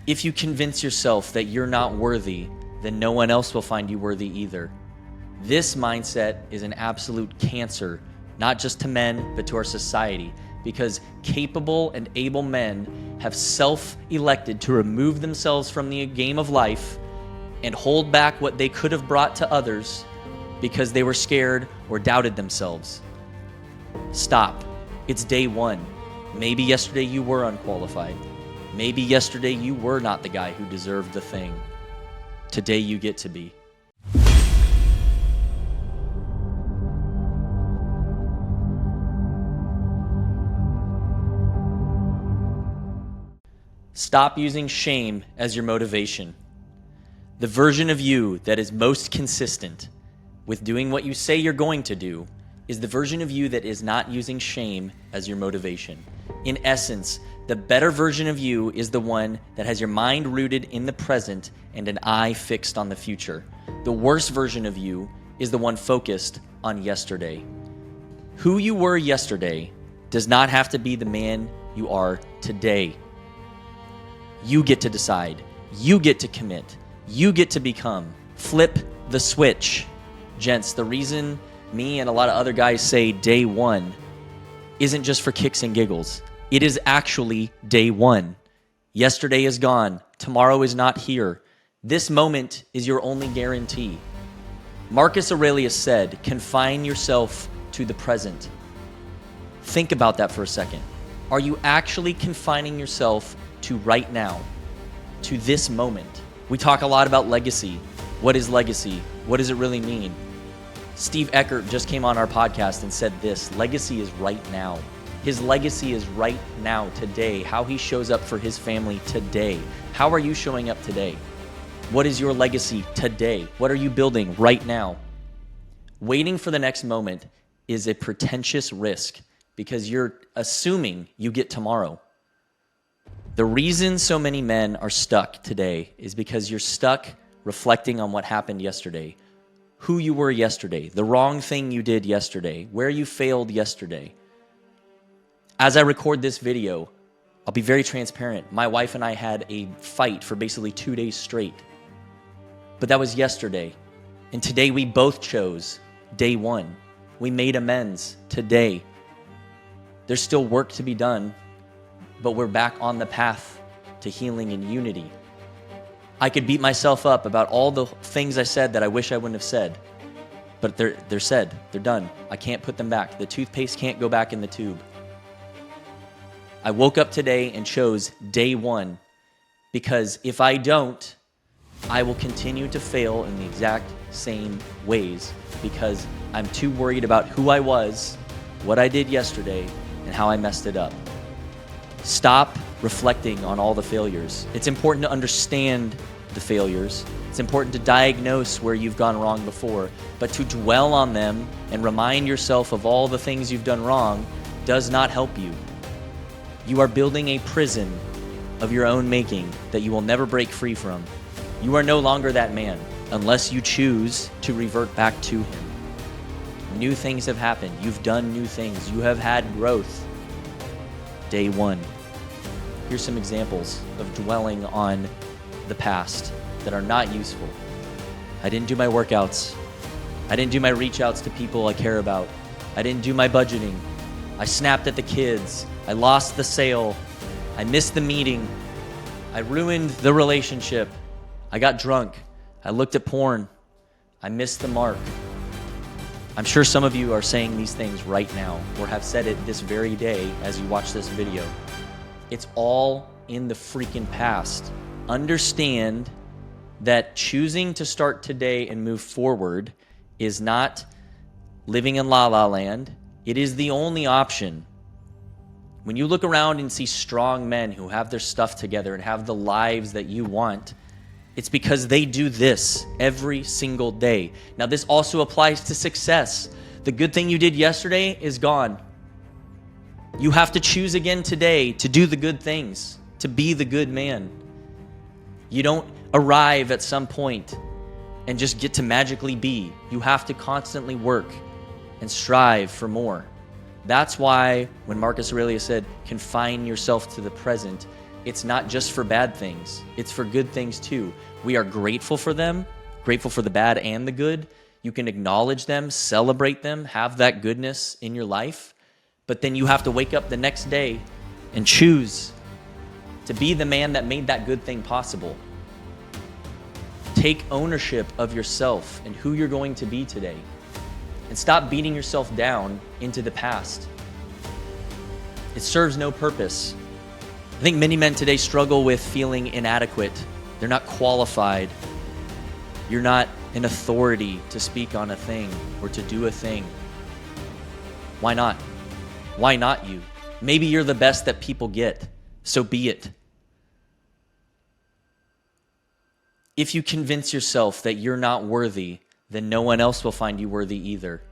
If you convince yourself that you're not worthy, then no one else will find you worthy either. This mindset is an absolute cancer, not just to men, but to our society, because capable and able men have self-elected to remove themselves from the game of life and hold back what they could have brought to others because they were scared or doubted themselves. Stop. It's day one. Maybe yesterday you were unqualified. Maybe yesterday you were not the guy who deserved the thing. Today you get to be. Stop using shame as your motivation. The version of you that is most consistent with doing what you say you're going to do is the version of you that is not using shame as your motivation. In essence, the better version of you is the one that has your mind rooted in the present and an eye fixed on the future. The worst version of you is the one focused on yesterday. Who you were yesterday does not have to be the man you are today. You get to decide. You get to commit. You get to become. Flip the switch. Gents, the reason me and a lot of other guys say day one isn't just for kicks and giggles. It is actually day one. Yesterday is gone. Tomorrow is not here. This moment is your only guarantee. Marcus Aurelius said, confine yourself to the present. Think about that for a second. Are you actually confining yourself to right now, to this moment? We talk a lot about legacy. What is legacy? What does it really mean? Steve Eckert just came on our podcast and said this: legacy is right now. His legacy is right now, today, how he shows up for his family today. How are you showing up today? What is your legacy today? What are you building right now? Waiting for the next moment is a pretentious risk because you're assuming you get tomorrow. The reason so many men are stuck today is because you're stuck reflecting on what happened yesterday, who you were yesterday, the wrong thing you did yesterday, where you failed yesterday. As I record this video, I'll be very transparent. My wife and I had a fight for basically 2 days straight. But that was yesterday. And today we both chose day one. We made amends today. There's still work to be done, but we're back on the path to healing and unity. I could beat myself up about all the things I said that I wish I wouldn't have said, but they're said, they're done. I can't put them back. The toothpaste can't go back in the tube. I woke up today and chose day one because if I don't, I will continue to fail in the exact same ways because I'm too worried about who I was, what I did yesterday, and how I messed it up. Stop reflecting on all the failures. It's important to understand the failures. It's important to diagnose where you've gone wrong before, but to dwell on them and remind yourself of all the things you've done wrong does not help you. You are building a prison of your own making that you will never break free from. You are no longer that man unless you choose to revert back to him. New things have happened. You've done new things. You have had growth. Day one. Here's some examples of dwelling on the past that are not useful. I didn't do my workouts. I didn't do my reach outs to people I care about. I didn't do my budgeting. I snapped at the kids. I lost the sale. I missed the meeting. I ruined the relationship. I got drunk. I looked at porn. I missed the mark. I'm sure some of you are saying these things right now or have said it this very day as you watch this video. It's all in the freaking past. Understand that choosing to start today and move forward is not living in la la land. It is the only option. When you look around and see strong men who have their stuff together and have the lives that you want, it's because they do this every single day. Now, this also applies to success. The good thing you did yesterday is gone. You have to choose again today to do the good things, to be the good man. You don't arrive at some point and just get to magically be. You have to constantly work and strive for more. That's why when Marcus Aurelius said, confine yourself to the present, it's not just for bad things. It's for good things too. We are grateful for them, grateful for the bad and the good. You can acknowledge them, celebrate them, have that goodness in your life. But then you have to wake up the next day and choose to be the man that made that good thing possible. Take ownership of yourself and who you're going to be today. And stop beating yourself down into the past. It serves no purpose. I think many men today struggle with feeling inadequate. They're not qualified. You're not an authority to speak on a thing or to do a thing. Why not? Why not you? Maybe you're the best that people get, so be it. If you convince yourself that you're not worthy, then no one else will find you worthy either.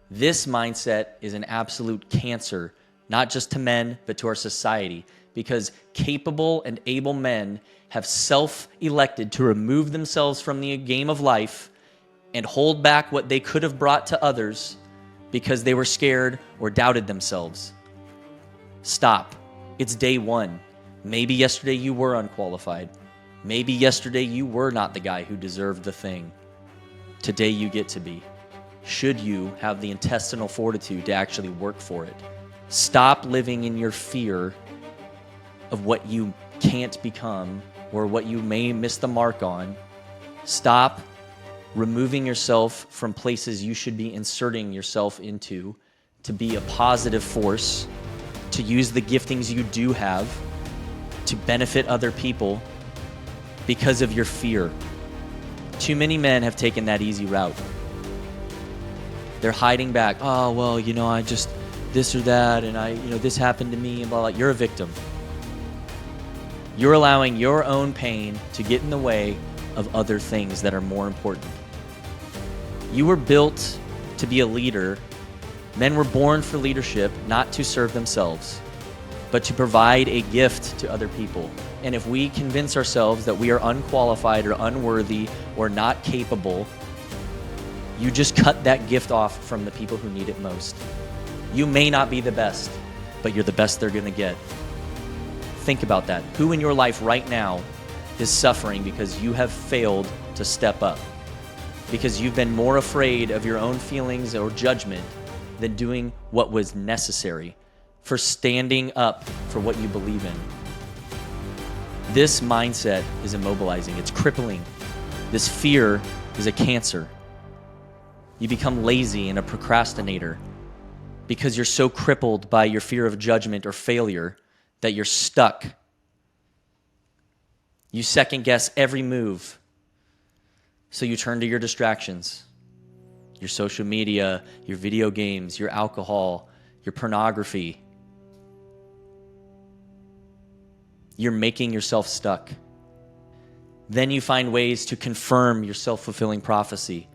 This mindset is an absolute cancer, not just to men, but to our society, because capable and able men have self-elected to remove themselves from the game of life and hold back what they could have brought to others because they were scared or doubted themselves. Stop. It's day one. Maybe yesterday you were unqualified. Maybe yesterday you were not the guy who deserved the thing. Today you get to be. Should you have the intestinal fortitude to actually work for it? Stop living in your fear of what you can't become or what you may miss the mark on. Stop removing yourself from places you should be inserting yourself into to be a positive force, to use the giftings you do have to benefit other people because of your fear. Too many men have taken that easy route. They're hiding back. Oh, well, I just this or that, and this happened to me, and blah, blah. You're a victim. You're allowing your own pain to get in the way of other things that are more important. You were built to be a leader. Men were born for leadership, not to serve themselves, but to provide a gift to other people. And if we convince ourselves that we are unqualified or unworthy or not capable, you just cut that gift off from the people who need it most. You may not be the best, but you're the best they're going to get. Think about that. Who in your life right now is suffering because you have failed to step up? Because you've been more afraid of your own feelings or judgment than doing what was necessary for standing up for what you believe in. This mindset is immobilizing. It's crippling. This fear is a cancer. You become lazy and a procrastinator because you're so crippled by your fear of judgment or failure that you're stuck. You second guess every move. So you turn to your distractions, your social media, your video games, your alcohol, your pornography. You're making yourself stuck. Then you find ways to confirm your self-fulfilling prophecy.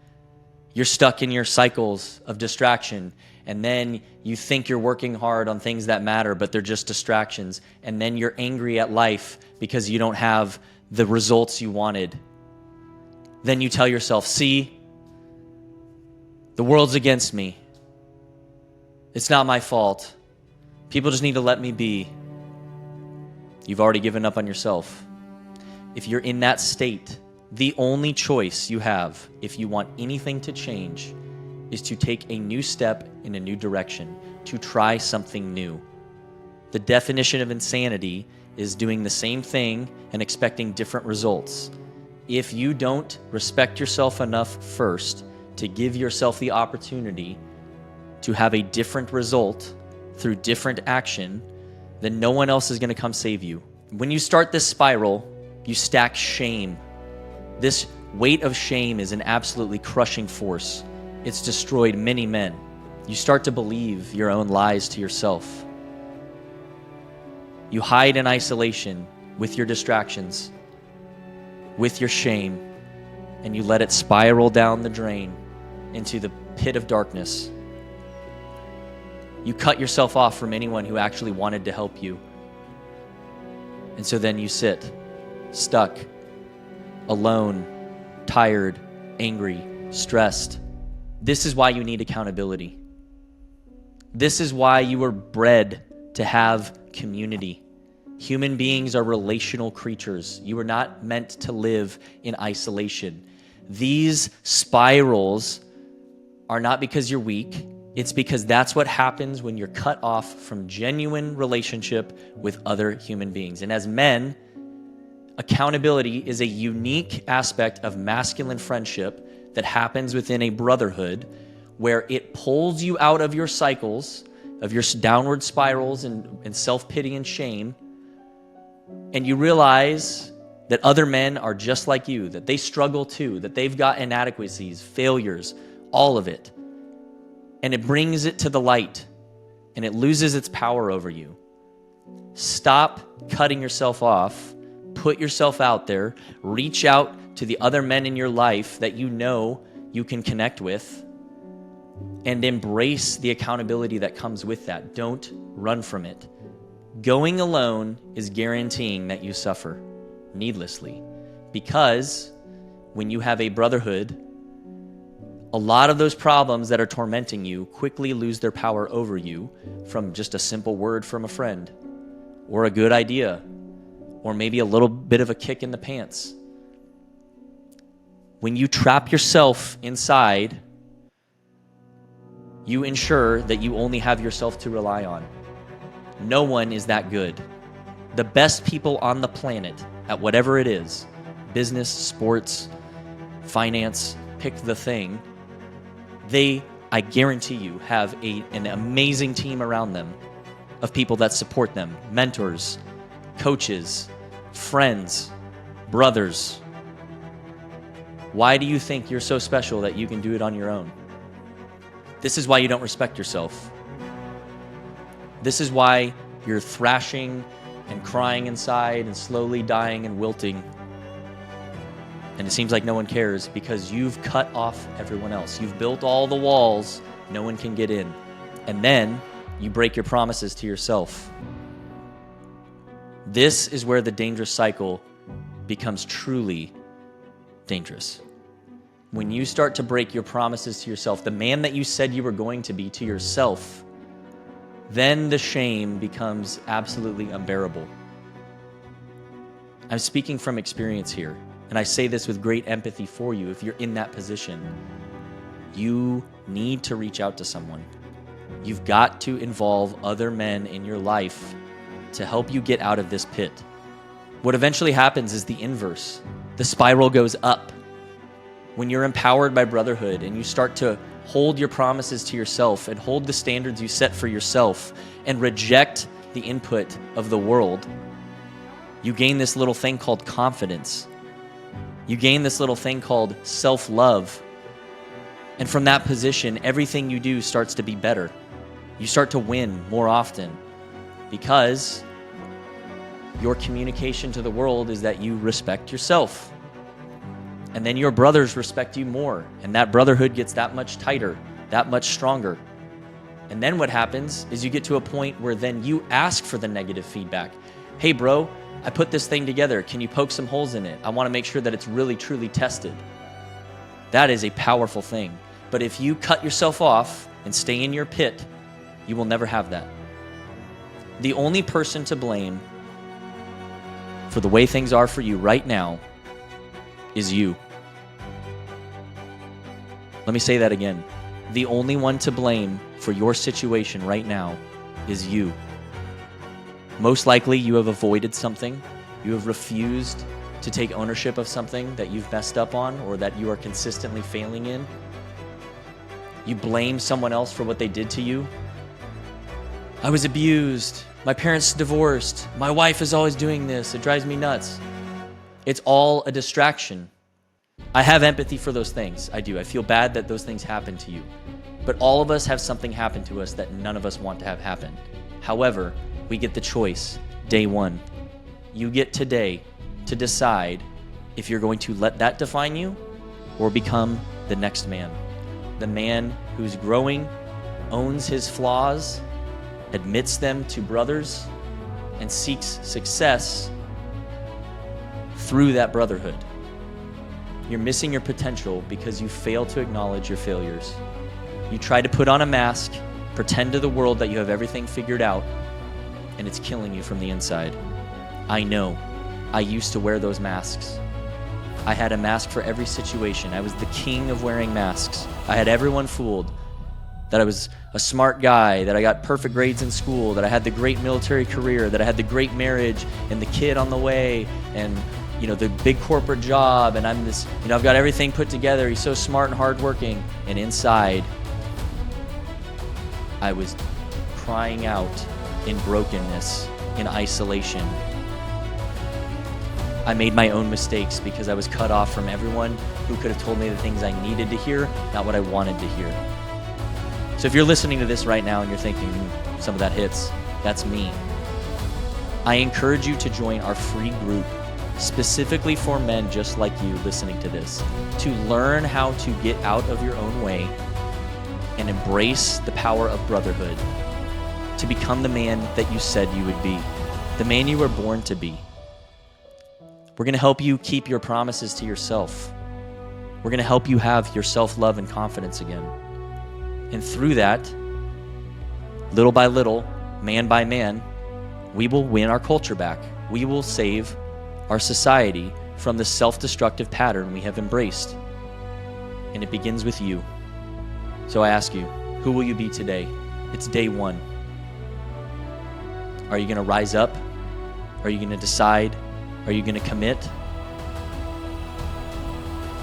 You're stuck in your cycles of distraction, and then you think you're working hard on things that matter, but they're just distractions. And then you're angry at life because you don't have the results you wanted. Then you tell yourself, see, the world's against me. It's not my fault. People just need to let me be. You've already given up on yourself. If you're in that state, the only choice you have, if you want anything to change, is to take a new step in a new direction, to try something new. The definition of insanity is doing the same thing and expecting different results. If you don't respect yourself enough first to give yourself the opportunity to have a different result through different action, then no one else is going to come save you. When you start this spiral, you stack shame. This weight of shame is an absolutely crushing force. It's destroyed many men. You start to believe your own lies to yourself. You hide in isolation with your distractions, with your shame, and you let it spiral down the drain into the pit of darkness. You cut yourself off from anyone who actually wanted to help you. And so then you sit, stuck, alone, tired, angry, stressed. This is why you need accountability. This is why you were bred to have community. Human beings are relational creatures. You are not meant to live in isolation. These spirals are not because you're weak. It's because that's what happens when you're cut off from genuine relationship with other human beings. And as men, accountability is a unique aspect of masculine friendship that happens within a brotherhood where it pulls you out of your cycles, of your downward spirals and self-pity and shame, and you realize that other men are just like you, that they struggle too, that they've got inadequacies, failures, all of it. And it brings it to the light, and it loses its power over you. Stop cutting yourself off. Put yourself out there. Reach out to the other men in your life that you know you can connect with, and embrace the accountability that comes with that. Don't run from it. Going alone is guaranteeing that you suffer needlessly, because when you have a brotherhood, a lot of those problems that are tormenting you quickly lose their power over you from just a simple word from a friend, or a good idea, or maybe a little bit of a kick in the pants. When you trap yourself inside, you ensure that you only have yourself to rely on. No one is that good. The best people on the planet at whatever it is, business, sports, finance, pick the thing, they, I guarantee you, have an amazing team around them of people that support them, mentors, coaches, friends, brothers. Why do you think you're so special that you can do it on your own? This is why you don't respect yourself. This is why you're thrashing and crying inside and slowly dying and wilting. And it seems like no one cares because you've cut off everyone else. You've built all the walls, no one can get in. And then you break your promises to yourself. This is where the dangerous cycle becomes truly dangerous. When you start to break your promises to yourself, the man that you said you were going to be to yourself, then the shame becomes absolutely unbearable. I'm speaking from experience here, and I say this with great empathy for you. If you're in that position, you need to reach out to someone. You've got to involve other men in your life to help you get out of this pit. What eventually happens is the inverse. The spiral goes up. When you're empowered by brotherhood and you start to hold your promises to yourself and hold the standards you set for yourself and reject the input of the world, you gain this little thing called confidence. You gain this little thing called self-love. And from that position, everything you do starts to be better. You start to win more often because your communication to the world is that you respect yourself. And then your brothers respect you more, and that brotherhood gets that much tighter, that much stronger. And then what happens is you get to a point where then you ask for the negative feedback. Hey bro, I put this thing together. Can you poke some holes in it? I want to make sure that it's really truly tested. That is a powerful thing. But if you cut yourself off and stay in your pit, you will never have that. The only person to blame for the way things are for you right now is you. Let me say that again. The only one to blame for your situation right now is you. Most likely you have avoided something. You have refused to take ownership of something that you've messed up on or that you are consistently failing in. You blame someone else for what they did to you. I was abused. My parents divorced. My wife is always doing this. It drives me nuts. It's all a distraction. I have empathy for those things. I do. I feel bad that those things happen to you. But all of us have something happen to us that none of us want to have happen. However, we get the choice, day one. You get today to decide if you're going to let that define you or become the next man. The man who's growing, owns his flaws, admits them to brothers, and seeks success through that brotherhood. You're missing your potential because you fail to acknowledge your failures. You try to put on a mask, pretend to the world that you have everything figured out, and it's killing you from the inside. I know. I used to wear those masks. I had a mask for every situation. I was the king of wearing masks. I had everyone fooled that I was a smart guy, that I got perfect grades in school, that I had the great military career, that I had the great marriage and the kid on the way, and the big corporate job, and I'm this, I've got everything put together. He's so smart and hardworking. And inside, I was crying out in brokenness, in isolation. I made my own mistakes because I was cut off from everyone who could have told me the things I needed to hear, not what I wanted to hear. So if you're listening to this right now and you're thinking, some of that hits, that's me. I encourage you to join our free group specifically for men just like you listening to this, to learn how to get out of your own way and embrace the power of brotherhood, to become the man that you said you would be, the man you were born to be. We're going to help you keep your promises to yourself. We're going to help you have your self-love and confidence again. And through that, little by little, man by man, we will win our culture back. We will save our society from the self-destructive pattern we have embraced. And it begins with you. So I ask you, who will you be today? It's day one. Are you going to rise up? Are you going to decide? Are you going to commit?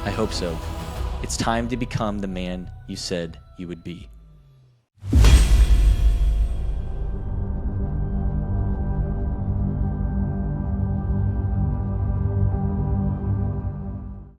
I hope so. It's time to become the man you said you would be.